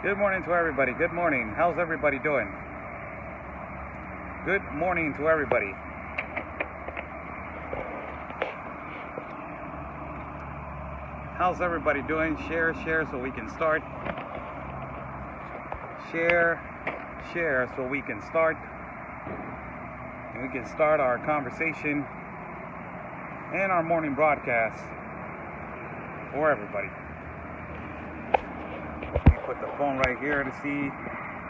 Good morning to everybody. Good morning. How's everybody doing? Good morning to everybody. How's everybody doing? Share so we can start. Share so we can start. And we can start our conversation and our morning broadcast for everybody. Put the phone right here to see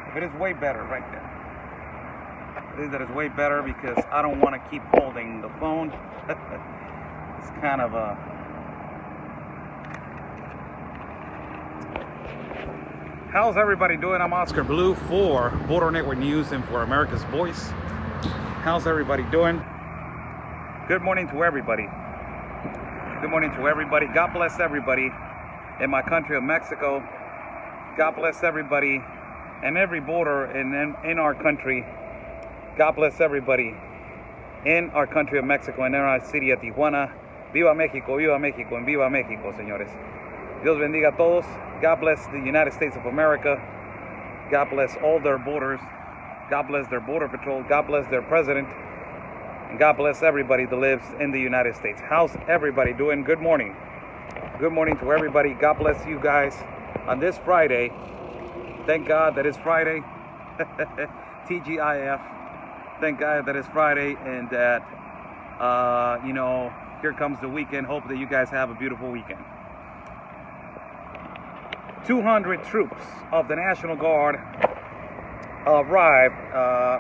if it is way better right there. It is that it's way better because I don't want to keep holding the phone. It's kind of a how's everybody doing? I'm Oscar Blue for Border Network News and for America's Voice. How's everybody doing? Good morning to everybody. Good morning to everybody. God bless everybody in my country of Mexico. God bless everybody and every border in our country. God bless everybody in our country of Mexico and in our city of Tijuana. Viva México, and viva México, señores. Dios bendiga a todos. God bless the United States of America. God bless all their borders. God bless their border patrol. God bless their president. And God bless everybody that lives in the United States. How's everybody doing? Good morning. Good morning to everybody. God bless you guys. On this Friday, thank God that it's Friday, TGIF, thank God that it's Friday and that, here comes the weekend. Hope that you guys have a beautiful weekend. 200 troops of the National Guard arrived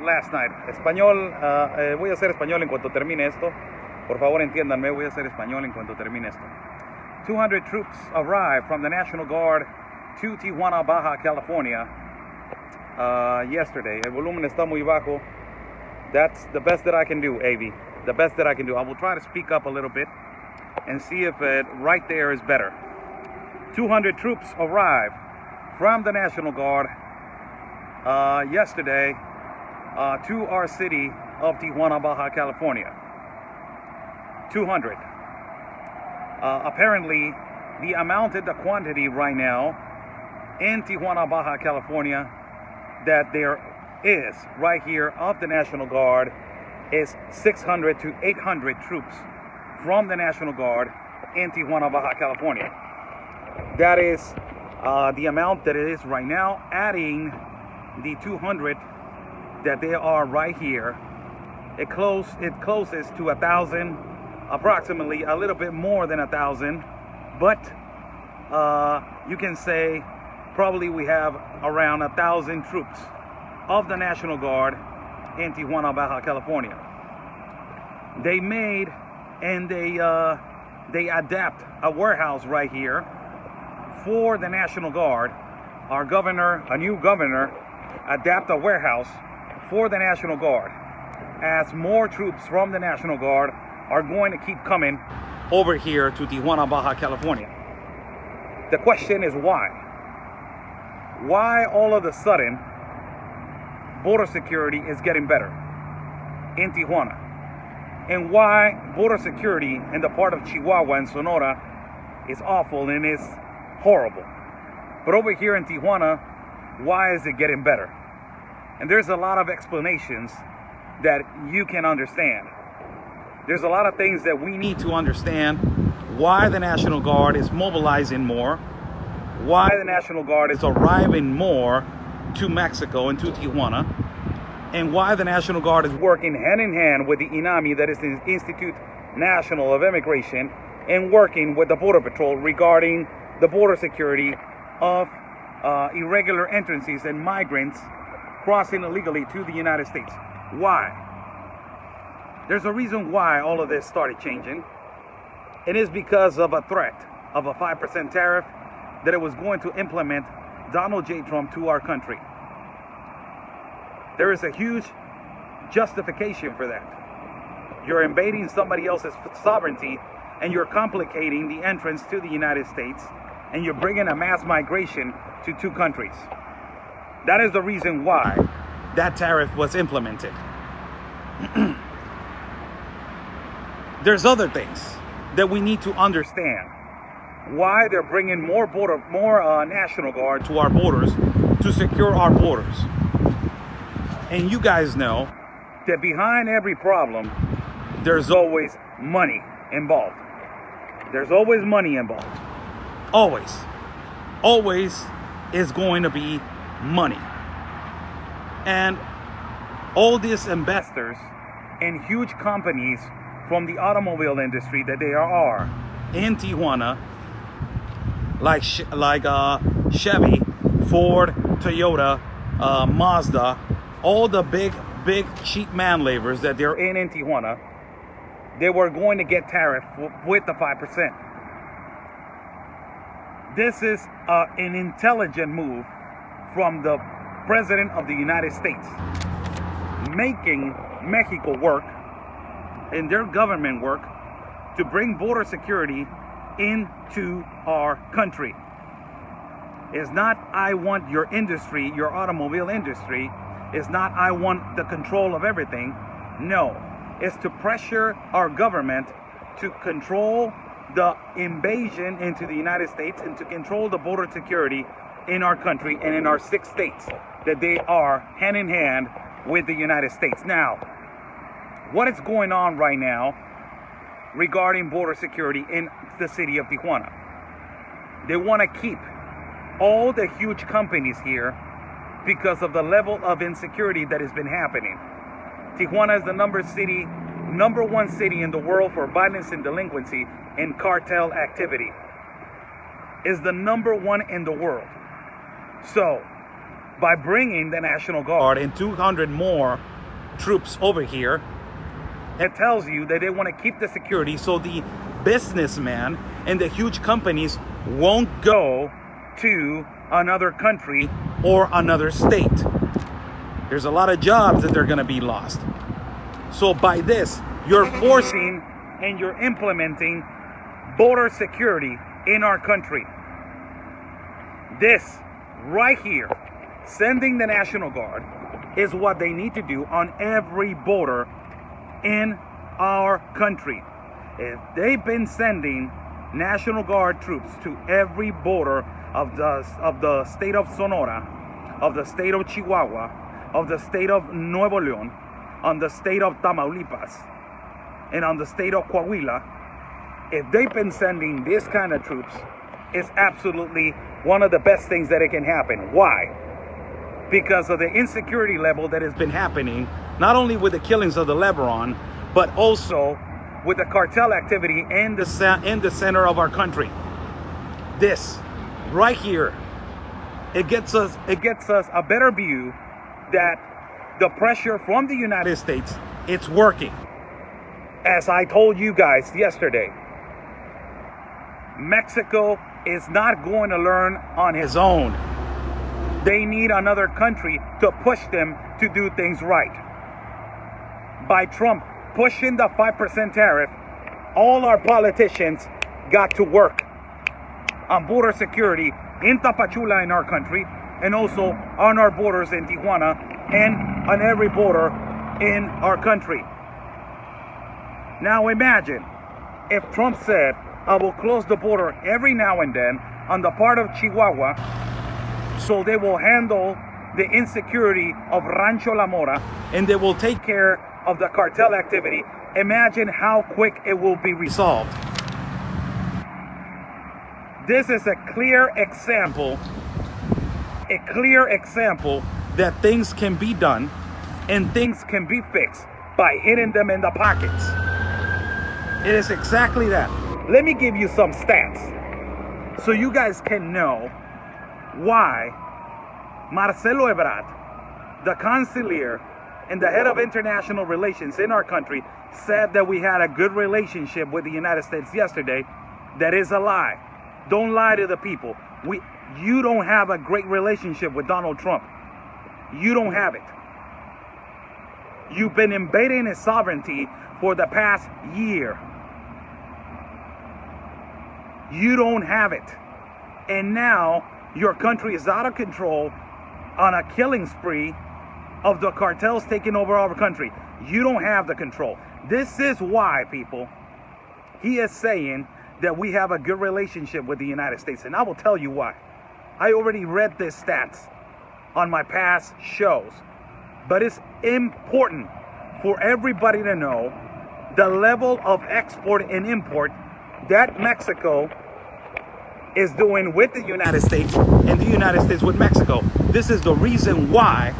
last night. Voy a hacer español en cuanto termine esto. Por favor, entiéndanme, voy a hacer español en cuanto termine esto. 200 troops arrived from the National Guard to Tijuana, Baja California yesterday. El volumen está muy bajo. That's the best that I can do, AV. The best that I can do. I will try to speak up a little bit and see if it right there is better. 200 troops arrived from the National Guard yesterday to our city of Tijuana, Baja California. 200. Apparently, the quantity right now in Tijuana, Baja California, that there is right here of the National Guard is 600 to 800 troops from the National Guard in Tijuana, Baja California. That is the amount that it is right now, adding the 200 that they are right here. It closes to 1,000, approximately a little bit more than 1,000, but you can say probably we have around 1,000 troops of the National Guard in Tijuana, Baja California. They made and they adapt a warehouse right here for the National Guard. Our governor, a new governor, adapt a warehouse for the National Guard as more troops from the National Guard are going to keep coming over here to Tijuana, Baja California. The question is why? Why all of a sudden border security is getting better in Tijuana? And why border security in the part of Chihuahua and Sonora is awful and is horrible. But over here in Tijuana, why is it getting better? And there's a lot of explanations that you can understand. There's a lot of things that we need to understand why the National Guard is mobilizing more, why the National Guard is arriving more to Mexico and to Tijuana, and why the National Guard is working hand in hand with the INAMI, that is the Institute National of Immigration, and working with the Border Patrol regarding the border security of irregular entrances and migrants crossing illegally to the United States. Why? There's a reason why all of this started changing. It is because of a threat of a 5% tariff that it was going to implement Donald J. Trump to our country. There is a huge justification for that. You're invading somebody else's sovereignty and you're complicating the entrance to the United States, and you're bringing a mass migration to two countries. That is the reason why that tariff was implemented. There's other things that we need to understand. Why they're bringing more National Guard to our borders to secure our borders. And you guys know that behind every problem, there's always money involved. There's always money involved. Always. Always is going to be money. And all these investors and huge companies from the automobile industry that there are in Tijuana, like Chevy, Ford, Toyota, Mazda, all the big cheap man labors that they're in Tijuana, they were going to get tariffed with the 5%. This is an intelligent move from the President of the United States, making Mexico work and their government work to bring border security into our country. It's not, I want your industry, your automobile industry. It's not, I want the control of everything. No, it's to pressure our government to control the invasion into the United States and to control the border security in our country and in our 6 states that they are hand in hand with the United States. Now, what is going on right now regarding border security in the city of Tijuana? They want to keep all the huge companies here because of the level of insecurity that has been happening. Tijuana is the number one city in the world for violence and delinquency and cartel activity. Is the number one in the world. So, by bringing the National Guard and 200 more troops over here, it tells you that they want to keep the security so the businessmen and the huge companies won't go to another country or another state. There's a lot of jobs that they're going to be lost. So by this, you're forcing and you're implementing border security in our country. This right here, sending the National Guard, is what they need to do on every border in our country. If they've been sending National Guard troops to every border of the state of Sonora, of the state of Chihuahua, of the state of Nuevo León, on the state of Tamaulipas, and on the state of Coahuila, if they've been sending this kind of troops, it's absolutely one of the best things that it can happen. Why? Because of the insecurity level that has been happening, not only with the killings of the Lebron, but also with the cartel activity in the center of our country. This right here, it gets us a better view that the pressure from the United States, it's working. As I told you guys yesterday, Mexico is not going to learn on his own. They need another country to push them to do things right. By Trump pushing the 5% tariff, all our politicians got to work on border security in Tapachula in our country, and also on our borders in Tijuana and on every border in our country. Now imagine if Trump said, I will close the border every now and then on the part of Chihuahua so they will handle the insecurity of Rancho La Mora and they will take care of the cartel activity. Imagine how quick it will be resolved. This is a clear example that things can be done and things can be fixed by hitting them in the pockets. It is exactly that. Let me give you some stats so you guys can know why Marcelo Ebrard, the Canciller and the head of international relations in our country, said that we had a good relationship with the United States yesterday. That is a lie. Don't lie to the people. You don't have a great relationship with Donald Trump. You don't have it. You've been invading his sovereignty for the past year. You don't have it. And now your country is out of control on a killing spree of the cartels taking over our country. You don't have the control. This is why, people, he is saying that we have a good relationship with the United States. And I will tell you why. I already read this stats on my past shows. But it's important for everybody to know the level of export and import that Mexico is doing with the United States and the United States with Mexico. This is the reason why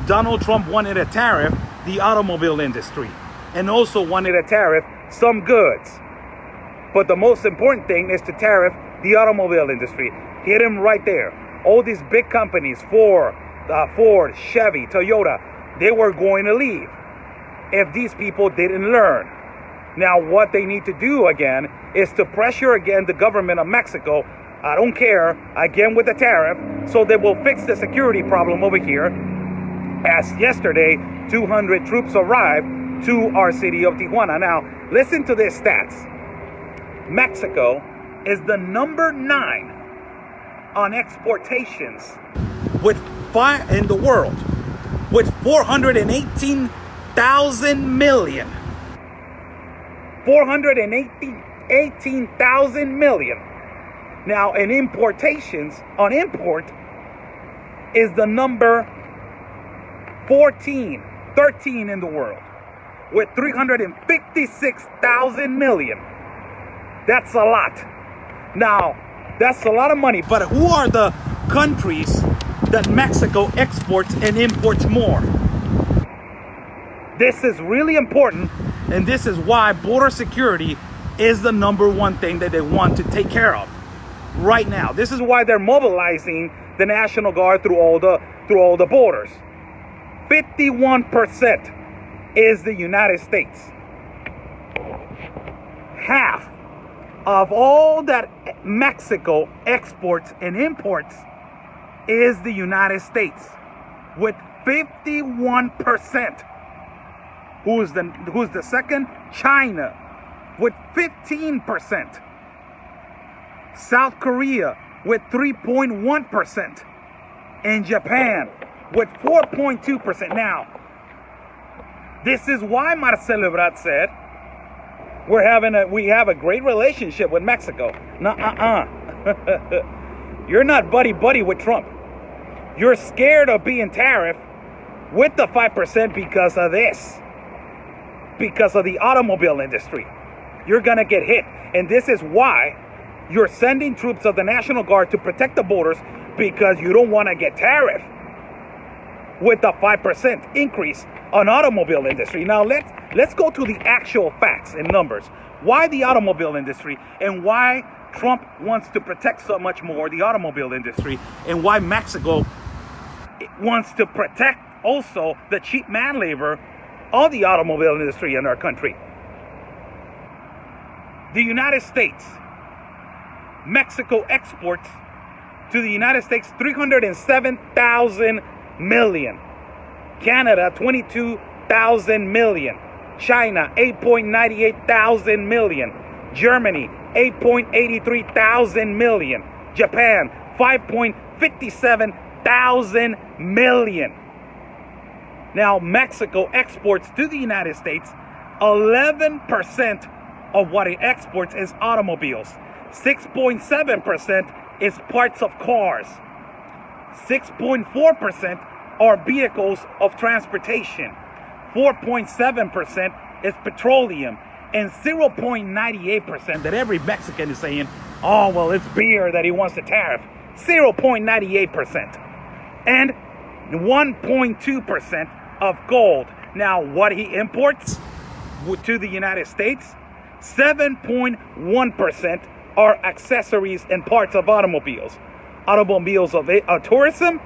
Donald Trump wanted to tariff the automobile industry and also wanted to tariff some goods. But the most important thing is to tariff the automobile industry. Hit him right there. All these big companies, Ford, Chevy, Toyota, they were going to leave if these people didn't learn. Now, what they need to do again is to pressure again the government of Mexico. I don't care, again with the tariff, so they will fix the security problem over here. As yesterday, 200 troops arrived to our city of Tijuana. Now, listen to this stats. Mexico is the number 9 on exportations with in the world with 418,000 million. 418,000 million. Now, in importations, on import, is the number 13 in the world with 356,000 million. That's a lot. Now, that's a lot of money. But who are the countries that Mexico exports and imports more? This is really important, and this is why border security is the number one thing that they want to take care of right now. This is why they're mobilizing the National Guard through all the borders. 51% is the United States. Half of all that Mexico exports and imports is the United States with 51%. Who's the second? China with 15%. South Korea with 3.1%. And Japan with 4.2%. Now, this is why Marcelo Ebrard said we have a great relationship with Mexico. You're not buddy with Trump. You're scared of being tariffed with the 5% because of this. Because of the automobile industry. You're gonna get hit. And this is why you're sending troops of the National Guard to protect the borders, because you don't want to get tariffed with the 5% increase on automobile industry. Now let's go to the actual facts and numbers. Why the automobile industry, and why Trump wants to protect so much more the automobile industry, and why Mexico wants to protect also the cheap man labor of the automobile industry in our country. The United States, Mexico exports to the United States 307,000 million. Canada 22,000 million. China 8.98 thousand million. Germany 8.83 thousand million. Japan 5.57 thousand million. Now, Mexico exports to the United States 11% of what it exports is automobiles. 6.7% is parts of cars. 6.4% are vehicles of transportation. 4.7% is petroleum. And 0.98% that every Mexican is saying, oh, well, it's beer that he wants to tariff. 0.98%. And 1.2% of gold. Now, what he imports to the United States, 7.1% are accessories and parts of automobiles. Automobiles of tourism,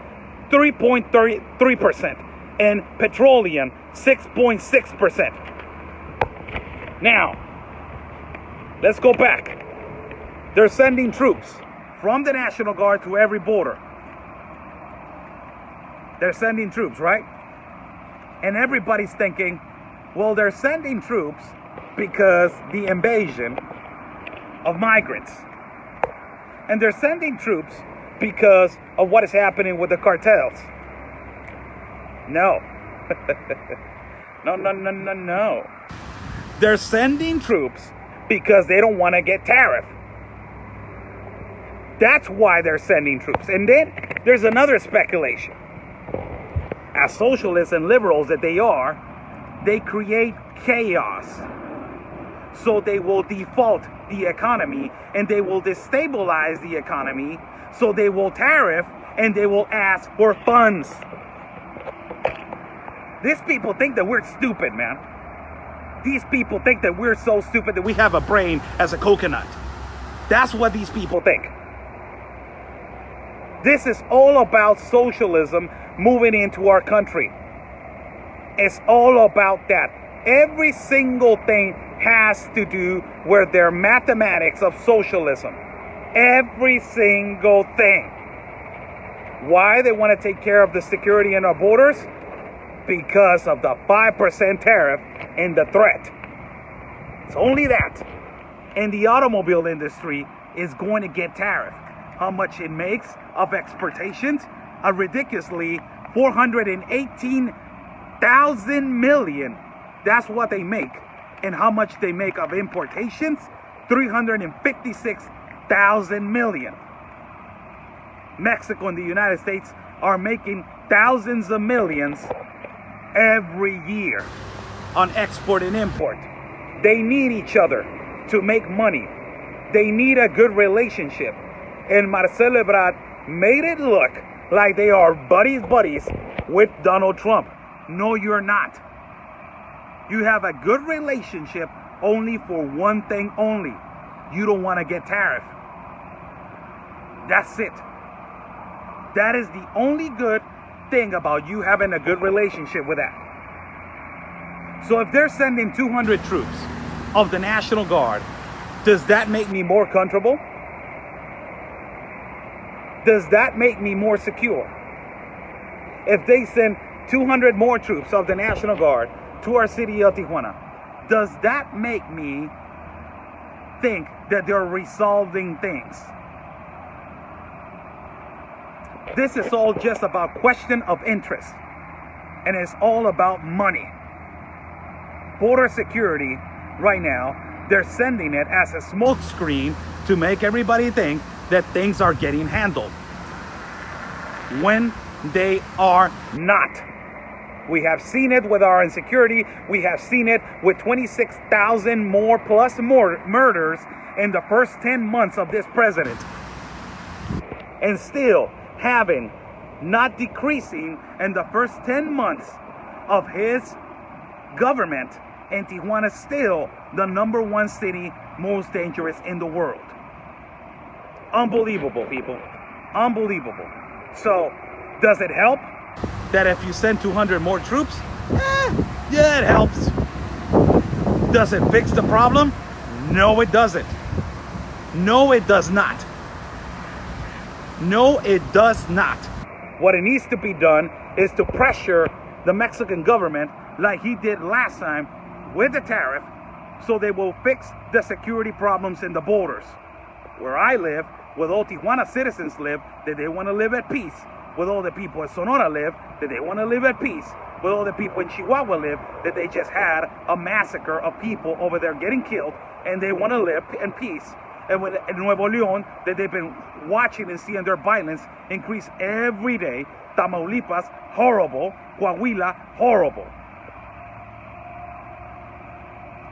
3.3%. And petroleum, 6.6%. Now, let's go back. They're sending troops from the National Guard to every border. They're sending troops, right? And everybody's thinking, well, they're sending troops because the invasion of migrants. And they're sending troops because of what is happening with the cartels. No. No, no, no, no, no. They're sending troops because they don't want to get tariff. That's why they're sending troops. And then there's another speculation. As socialists and liberals that they are, they create chaos. So they will default the economy and they will destabilize the economy. So they will tariff and they will ask for funds. These people think that we're stupid, man. These people think that we're so stupid that we have a brain as a coconut. That's what these people think. This is all about socialism moving into our country. It's all about that. Every single thing has to do with their mathematics of socialism. Every single thing. Why they want to take care of the security in our borders? Because of the 5% tariff and the threat. It's only that. And the automobile industry is going to get tariffed. How much it makes of exportations? A ridiculously 418,000 million. That's what they make. And how much they make of importations? 356,000 million. Mexico and the United States are making thousands of millions every year on export and import. They need each other to make money. They need a good relationship. And Marcelo Ebrard made it look like they are buddies with Donald Trump. No, you're not. You have a good relationship only for one thing only. You don't want to get tariff. That's it. That is the only good thing about you having a good relationship with that. So if they're sending 200 troops of the National Guard, does that make me more comfortable? Does that make me more secure? If they send 200 more troops of the National Guard to our city of Tijuana, does that make me think that they're resolving things? This is all just about question of interest. And it's all about money. Border security, right now, they're sending it as a smokescreen to make everybody think that things are getting handled. When they are not. We have seen it with our insecurity. We have seen it with 26,000 more murders in the first 10 months of this president. And still having, not decreasing in the first 10 months of his government, and Tijuana is still the #1 city most dangerous in the world. Unbelievable, people. Unbelievable. So, does it help that if you send 200 more troops? Yeah, it helps. Does it fix the problem? No, it doesn't. No, it does not. No, it does not. What it needs to be done is to pressure the Mexican government like he did last time with the tariff, so they will fix the security problems in the borders. Where I live, where all Tijuana citizens live, that they want to live at peace. With all the people in Sonora live, that they want to live at peace. With all the people in Chihuahua live, that they just had a massacre of people over there getting killed, and they want to live in peace. And with in Nuevo León, that they've been watching and seeing their violence increase every day. Tamaulipas, horrible. Coahuila, horrible.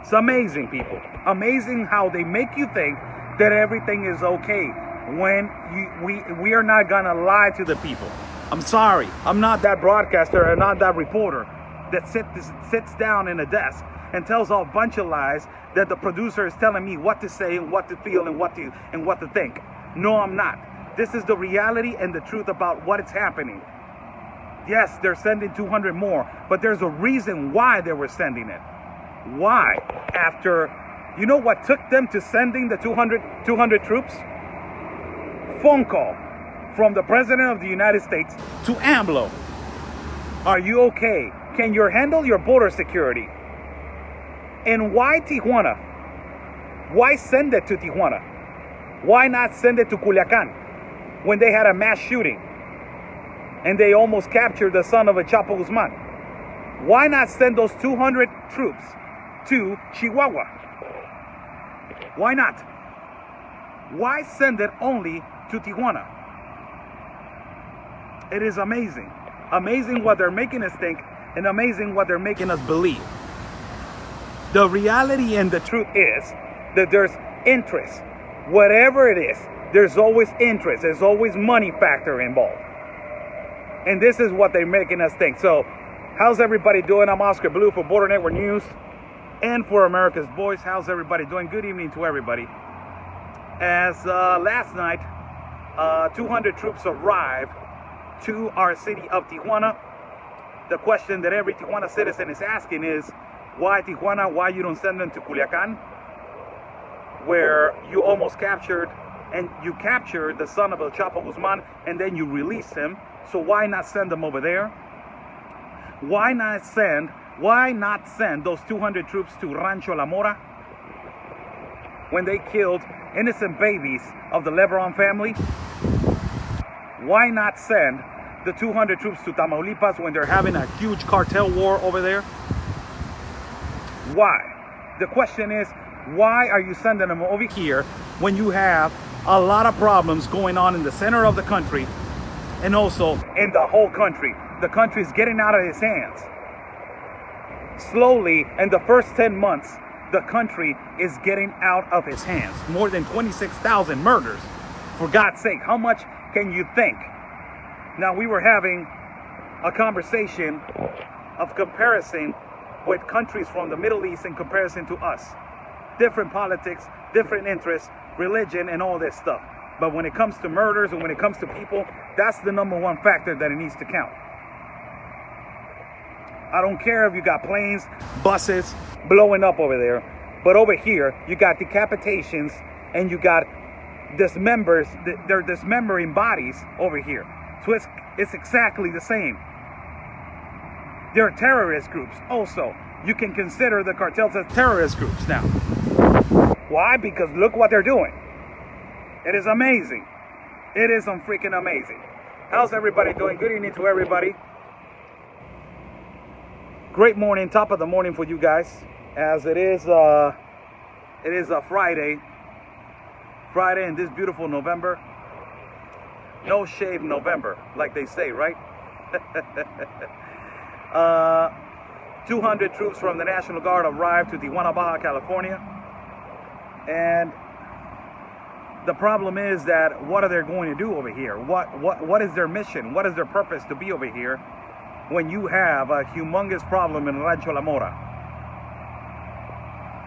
It's amazing, people. Amazing how they make you think that everything is okay when we are not gonna lie to the people. I'm sorry. I'm not that broadcaster and not that reporter that sits down in a desk and tells a bunch of lies that the producer is telling me what to say and what to feel and what to think. No, I'm not. This is the reality and the truth about what is happening. Yes, they're sending 200 more, but there's a reason why they were sending it. Why? After, you know what took them to sending the 200 troops? Phone call from the President of the United States to AMLO. Are you okay? Can you handle your border security? And why Tijuana? Why send it to Tijuana? Why not send it to Culiacan when they had a mass shooting and they almost captured the son of a Chapo Guzman? Why not send those 200 troops to Chihuahua? Why not? Why send it only to Tijuana? It is amazing. Amazing what they're making us think, and amazing what they're making us believe. The reality and the truth is that there's interest. Whatever it is, there's always interest. There's always money factor involved. And this is what they're making us think. So, how's everybody doing? I'm Oscar Blue for Border Network News and for America's Voice. How's everybody doing? Good evening to everybody. As last night, 200 troops arrived to our city of Tijuana. The question that every Tijuana citizen is asking is, why Tijuana? Why you don't send them to Culiacan, where you almost captured, and you captured the son of El Chapo Guzman, and then you released him. So why not send them over there? Why not send those 200 troops to Rancho La Mora when they killed innocent babies of the Lebron family? Why not send the 200 troops to Tamaulipas when they're having a huge cartel war over there? Why? The question is, why are you sending them over here when you have a lot of problems going on in the center of the country and also in the whole country? The country's getting out of his hands. Slowly, in the first 10 months, the country is getting out of his hands. More than 26,000 murders. For God's sake, how much can you think? Now, we were having a conversation of comparison with countries from the Middle East in comparison to us. Different politics, different interests, religion, and all this stuff. But when it comes to murders and when it comes to people, that's the number one factor that it needs to count. I don't care if you got planes, buses blowing up over there, but over here you got decapitations and you got they're dismembering bodies over here. So it's exactly the same. They're terrorist groups also. You can consider the cartels as terrorist groups now. Why? Because look what they're doing. It is amazing. It is freaking amazing. How's everybody doing? Good evening to everybody. Great morning, top of the morning for you guys, as it is a Friday in this beautiful November. No shave November, like they say, right? 200 troops from the National Guard arrived to Tijuana, Baja California. And the problem is that what are they going to do over here? What is their mission? What is their purpose to be over here when you have a humongous problem in Rancho La Mora?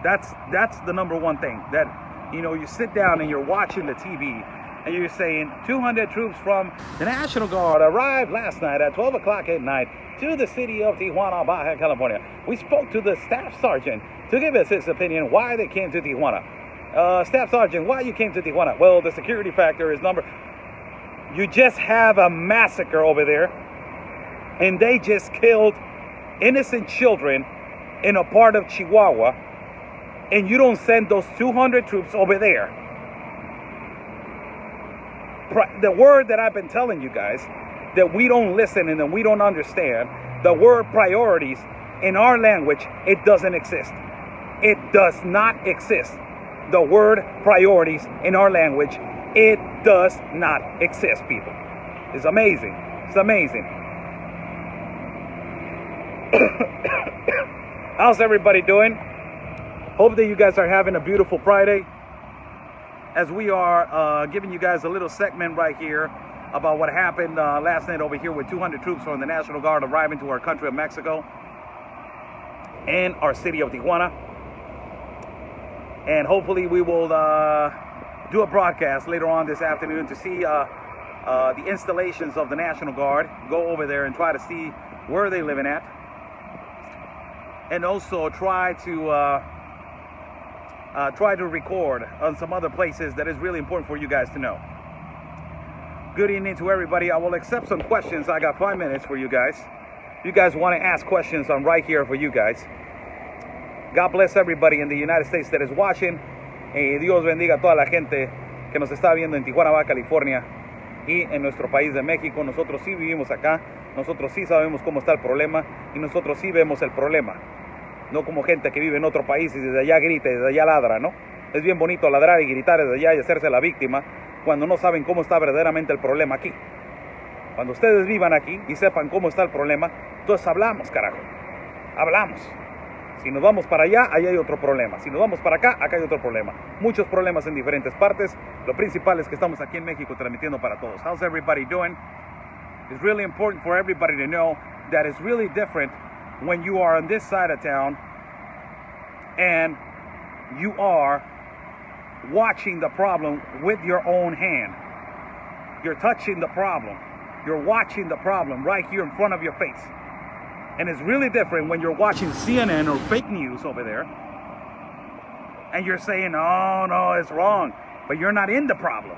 That's the number one thing. That, you know, you sit down and you're watching the TV and you're saying 200 troops from the National Guard arrived last night at 12 o'clock at night to the city of Tijuana, Baja California. We spoke to the staff sergeant to give us his opinion why they came to Tijuana. Staff sergeant, why you came to Tijuana? Well, the security factor is you just have a massacre over there, and they just killed innocent children in a part of Chihuahua, and you don't send those 200 troops over there. The word that I've been telling you guys, that we don't listen and that we don't understand, the word priorities in our language, it doesn't exist. It does not exist. The word priorities in our language, it does not exist, people. It's amazing. It's amazing. How's everybody doing? Hope that you guys are having a beautiful Friday, as we are giving you guys a little segment right here about what happened last night over here with 200 troops from the National Guard arriving to our country of Mexico and our city of Tijuana. And hopefully we will do a broadcast later on this afternoon to see the installations of the National Guard, go over there and try to see where they're living at, and also try to record on some other places that is really important for you guys to know. Good evening to everybody. I will accept some questions. I got 5 minutes for you guys. If you guys want to ask questions, I'm right here for you guys. God bless everybody in the United States that is watching. Dios bendiga a toda la gente que nos está viendo en Tijuana, Baja California y en nuestro país de México. Nosotros sí vivimos acá Nosotros sí sabemos cómo está el problema y nosotros sí vemos el problema. No como gente que vive en otro país y desde allá grita y desde allá ladra, ¿no? Es bien bonito ladrar y gritar desde allá y hacerse la víctima cuando no saben cómo está verdaderamente el problema aquí. Cuando ustedes vivan aquí y sepan cómo está el problema, entonces hablamos, carajo. Hablamos. Si nos vamos para allá, ahí hay otro problema. Si nos vamos para acá, acá hay otro problema. Muchos problemas en diferentes partes. Lo principal es que estamos aquí en México transmitiendo para todos. How's everybody doing? It's really important for everybody to know that it's really different when you are on this side of town and you are watching the problem with your own hand. You're touching the problem. You're watching the problem right here in front of your face. And it's really different when you're watching CNN or fake news over there and you're saying, oh, no, it's wrong. But you're not in the problem.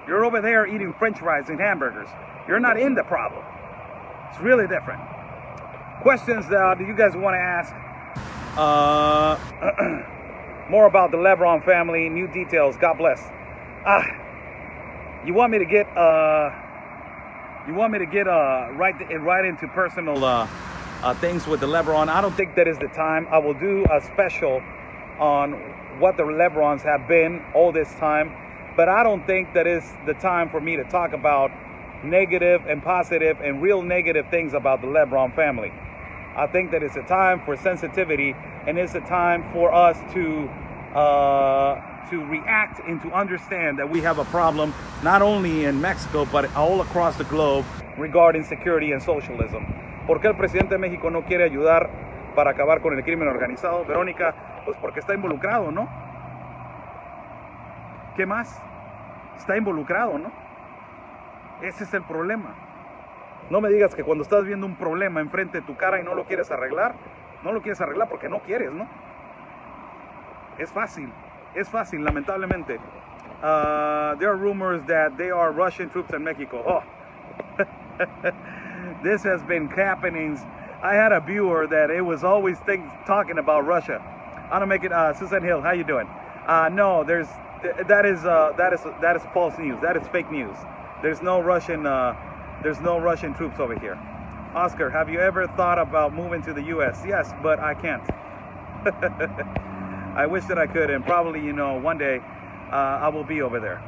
You're over there eating French fries and hamburgers. You're not in the problem. It's really different. Questions do you guys want to ask? More about the Lebron family, new details. God bless. You want me to get right into personal things with the Lebron? I don't think that is the time. I will do a special on what the Lebrons have been all this time, but I don't think that is the time for me to talk about negative and positive and real negative things about the Lebron family. I think that it's a time for sensitivity, and it's a time for us to react and to understand that we have a problem not only in Mexico but all across the globe regarding security and socialism. ¿Por qué el presidente de México no quiere ayudar para acabar con el crimen organizado, Verónica? Pues porque está involucrado, ¿no? ¿Qué más? Está involucrado, ¿no? Ese es el problema. No me digas que cuando estás viendo un problema enfrente de tu cara y no lo quieres arreglar, no lo quieres arreglar porque no quieres, ¿no? Es fácil, lamentablemente. There are rumors that they are Russian troops in Mexico. Oh, this has been happening. I had a viewer that it was always talking about Russia. I don't make it. Susan Hill, how you doing? No, that is false news. That is fake news. There's no Russian troops over here. Oscar, have you ever thought about moving to the U.S.? Yes, but I can't. I wish that I could, and probably, one day I will be over there.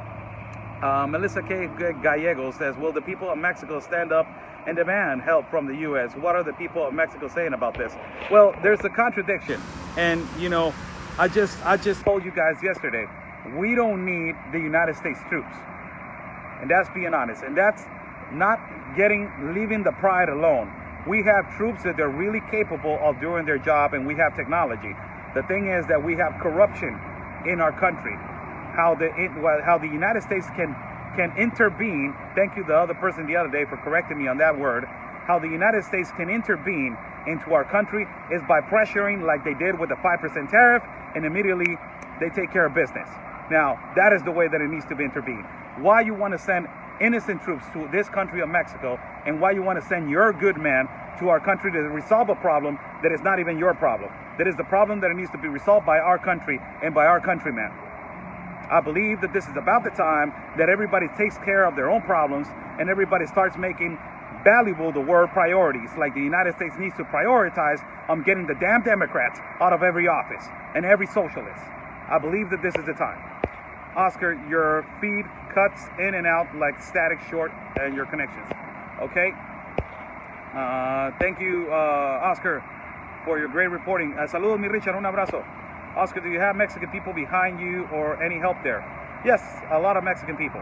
Melissa K. Gallego says, will the people of Mexico stand up and demand help from the U.S.? What are the people of Mexico saying about this? Well, there's a contradiction. And, I just told you guys yesterday, we don't need the United States troops. And that's being honest. And that's not leaving the pride alone. We have troops that they're really capable of doing their job, and we have technology. The thing is that we have corruption in our country. How the United States can intervene. Thank you, the other person the other day, for correcting me on that word. How the United States can intervene into our country is by pressuring, like they did with the 5% tariff, and immediately they take care of business. Now, that is the way that it needs to be intervened. Why you want to send innocent troops to this country of Mexico, and why you want to send your good man to our country to resolve a problem that is not even your problem. That is the problem that it needs to be resolved by our country and by our countrymen. I believe that this is about the time that everybody takes care of their own problems and everybody starts making valuable the word priorities, like the United States needs to prioritize on getting the damn Democrats out of every office and every socialist. I believe that this is the time. Oscar, your feed cuts in and out like static short and your connections. Okay? Thank you, Oscar, for your great reporting. Saludos, mi Richard, un abrazo. Oscar, do you have Mexican people behind you or any help there? Yes, a lot of Mexican people.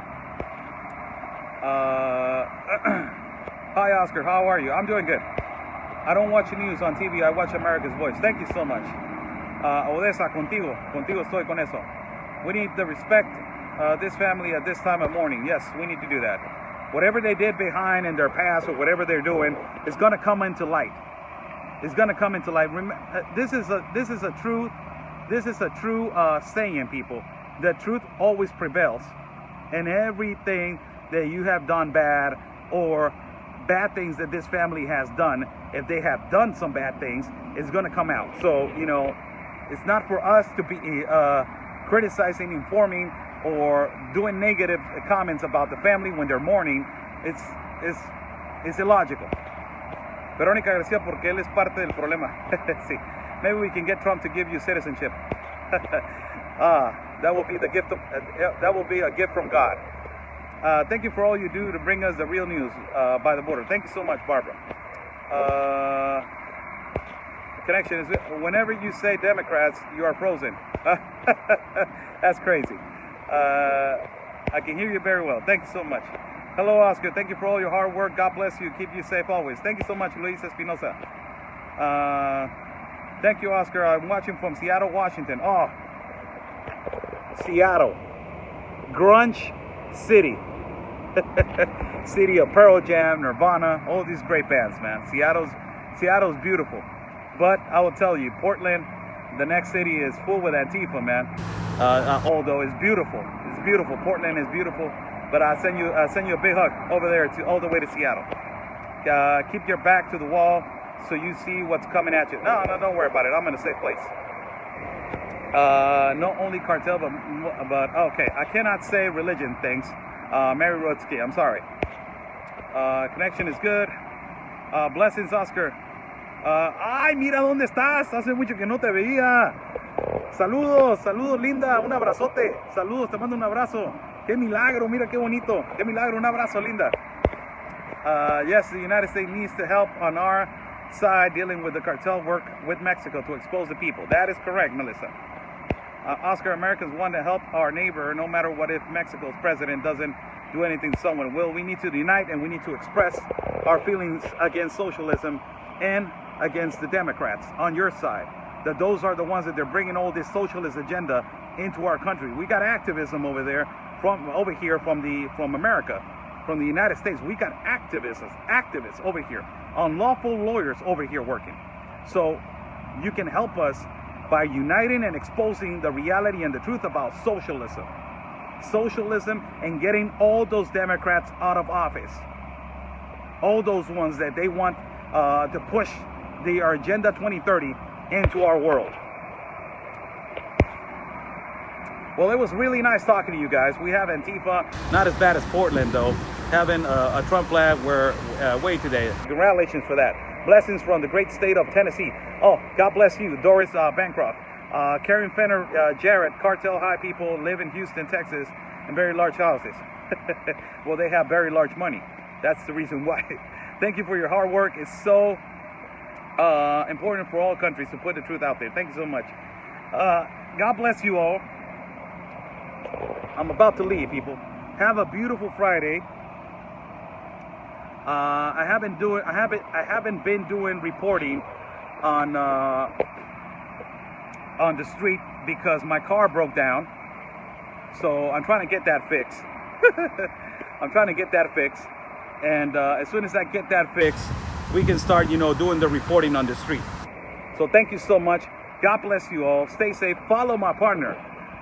Hi, Oscar, how are you? I'm doing good. I don't watch news on TV, I watch America's Voice. Thank you so much. Odessa, contigo estoy con eso. We need to respect this family at this time of mourning. Yes, we need to do that. Whatever they did behind in their past or whatever they're doing is going to come into light. It's going to come into light. This is a true saying, people. The truth always prevails, and everything that you have done bad or bad things that this family has done, if they have done some bad things, it's going to come out. So it's not for us to be criticizing, informing, or doing negative comments about the family when they're mourning. It's illogical. Verónica García, porque él es parte del problema. Sí. Maybe we can get Trump to give you citizenship. That will be the gift of, that will be a gift from God. Thank you for all you do to bring us the real news by the border. Thank you so much, Barbara. Connection is, whenever you say Democrats, you are frozen. That's crazy. I can hear you very well. Thank you so much. Hello, Oscar. Thank you for all your hard work. God bless you. Keep you safe always. Thank you so much, Luis Espinosa. Thank you, Oscar. I'm watching from Seattle, Washington. Oh, Seattle. Grunge City. City of Pearl Jam, Nirvana, all these great bands, man. Seattle's beautiful. But I will tell you, Portland, the next city, is full with Antifa, man. Although it's beautiful. It's beautiful. Portland is beautiful. But I'll send you a big hug over there all the way to Seattle. Keep your back to the wall so you see what's coming at you. No, don't worry about it. I'm in a safe place. Not only cartel, but okay. I cannot say religion things. Mary Rodsky, I'm sorry. Connection is good. Blessings, Oscar. Ay, mira dónde estás. Hace mucho que no te veía. Saludos, linda. Un abrazote. Saludos, te mando un abrazo. Qué milagro, mira qué bonito. Qué milagro, un abrazo, linda. Yes, the United States needs to help on our side dealing with the cartel work with Mexico to expose the people. That is correct, Melissa. Oscar, Americans want to help our neighbor no matter what if Mexico's president doesn't do anything to someone. Well, we need to unite and we need to express our feelings against socialism and against the Democrats on your side. That those are the ones that they're bringing all this socialist agenda into our country. We got activism over there, from America, from the United States. We got activists over here, unlawful lawyers over here working. So you can help us by uniting and exposing the reality and the truth about socialism and getting all those Democrats out of office, all those ones that they want to push their Agenda 2030 into our world. Well, it was really nice talking to you guys. We have Antifa, not as bad as Portland though, having a Trump flag way today. Congratulations for that. Blessings from the great state of Tennessee. Oh, God bless you, Doris Bancroft. Karen Fenner, Jarrett, Cartel High people live in Houston, Texas, in very large houses. Well, they have very large money. That's the reason why. Thank you for your hard work. It's so important for all countries to put the truth out there. Thank you so much. God bless you all. I'm about to leave, people. Have a beautiful Friday. I haven't been doing reporting on the street because my car broke down. So I'm trying to get that fixed. And as soon as I get that fixed, we can start, doing the reporting on the street. So thank you so much. God bless you all. Stay safe. Follow my partner,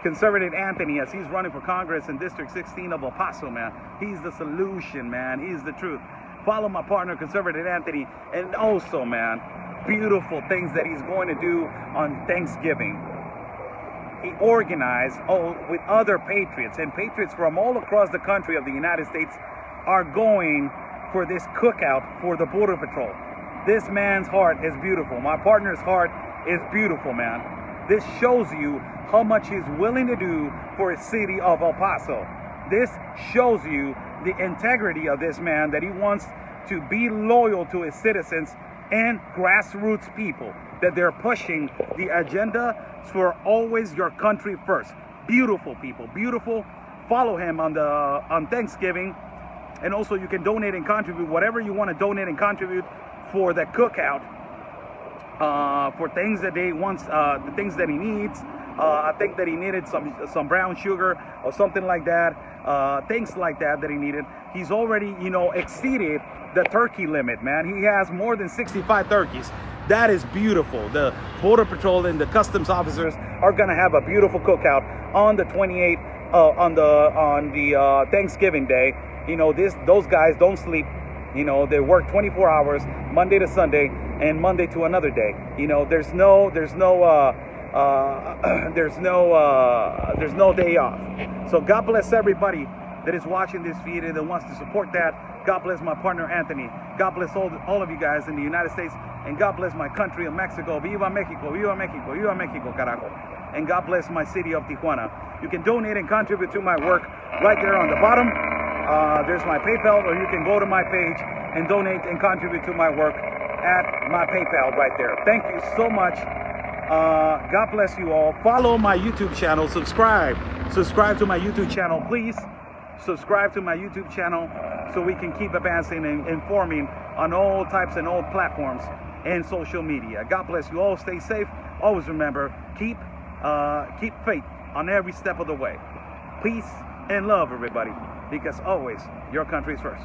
Conservative Anthony, as he's running for Congress in District 16 of El Paso, man. He's the solution, man. He's the truth. Follow my partner, Conservative Anthony. And also, man, beautiful things that he's going to do on Thanksgiving. He organized with other patriots, and patriots from all across the country of the United States are going for this cookout for the Border Patrol. This man's heart is beautiful. My partner's heart is beautiful, man. This shows you how much he's willing to do for his city of El Paso. This shows you the integrity of this man, that he wants to be loyal to his citizens and grassroots people, that they're pushing the agenda for always your country first. Beautiful people, beautiful. Follow him on Thanksgiving. And also you can donate and contribute whatever you want to donate and contribute for the cookout, for things that they want, the things that he needs. I think that he needed some brown sugar or something like that, things like that he needed. He's already, exceeded the turkey limit, man. He has more than 65 turkeys. That is beautiful. The Border Patrol and the customs officers are gonna have a beautiful cookout on the 28th, on the Thanksgiving Day. Those guys don't sleep. They work 24 hours, Monday to Sunday, and Monday to another day. There's no day off. So God bless everybody that is watching this video that wants to support that. God bless my partner Anthony. God bless all of you guys in the United States, and God bless my country of Mexico. Viva Mexico, viva Mexico, viva Mexico, carajo. And God bless my city of Tijuana. You can donate and contribute to my work right there on the bottom. There's my PayPal, or you can go to my page and donate and contribute to my work at my PayPal right there. Thank you so much. God bless you all. Follow my YouTube channel. Subscribe to my YouTube channel, please. Subscribe to my YouTube channel so we can keep advancing and informing on all types and all platforms and social media. God bless you all. Stay safe. Always remember, keep faith on every step of the way. Peace and love, everybody, because always your country is first.